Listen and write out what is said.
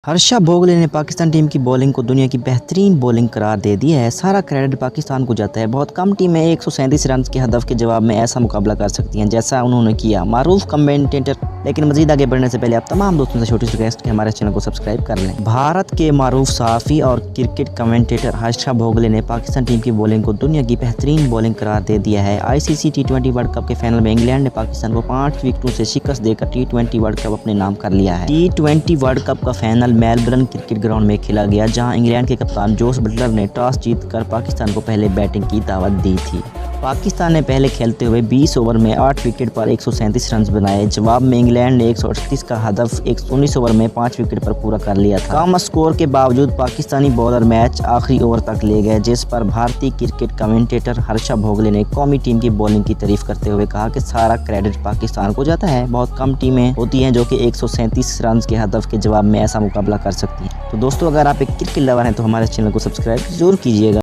हर्षा भोगले ने पाकिस्तान टीम की बॉलिंग को दुनिया की बेहतरीन बॉलिंग करार दे दिया है। सारा क्रेडिट पाकिस्तान को जाता है। बहुत कम टीमें 137 रन के हदफ के जवाब में ऐसा मुकाबला कर सकती हैं जैसा उन्होंने किया। मारूफ कमेंटेटर। लेकिन मजीद आगे बढ़ने से पहले आप तमाम दोस्तों से छोटी सी रिक्वेस्ट कि हमारे चैनल को सब्सक्राइब कर लें। भारत के मारूफ सहाफ़ी और क्रिकेट कमेंटेटर हर्षा भोगले ने पाकिस्तान टीम की बॉलिंग को दुनिया की बेहतरीन बॉलिंग करार दे दिया है। ICC T20 वर्ल्ड कप के फाइनल में इंग्लैंड ने पाकिस्तान को 5 विकेटों से शिकस्त देकर T20 वर्ल्ड कप अपने नाम कर लिया है। T20 वर्ल्ड कप का फाइनल मेलबर्न क्रिकेट ग्राउंड में खेला गया, जहां इंग्लैंड के कप्तान जोस बटलर ने टॉस जीतकर पाकिस्तान को पहले बैटिंग की दावत दी थी। पाकिस्तान ने पहले खेलते हुए 20 ओवर में 8 विकेट पर 137 रन बनाए। जवाब में इंग्लैंड ने 138 का हदफ 19 ओवर में 5 विकेट पर पूरा कर लिया था। कम स्कोर के बावजूद पाकिस्तानी बॉलर मैच आखिरी ओवर तक ले गए, जिस पर भारतीय क्रिकेट कमेंटेटर हर्षा भोगले ने कौमी टीम की बॉलिंग की तारीफ करते हुए कहा कि सारा क्रेडिट पाकिस्तान को जाता है। बहुत कम टीमें होती हैं जो कि 137 रन के हदफ के जवाब में ऐसा मुकाबला कर सकती हैं। तो दोस्तों, अगर आप एक क्रिकेट लवर हैं तो हमारे चैनल को सब्सक्राइब जरूर कीजिएगा।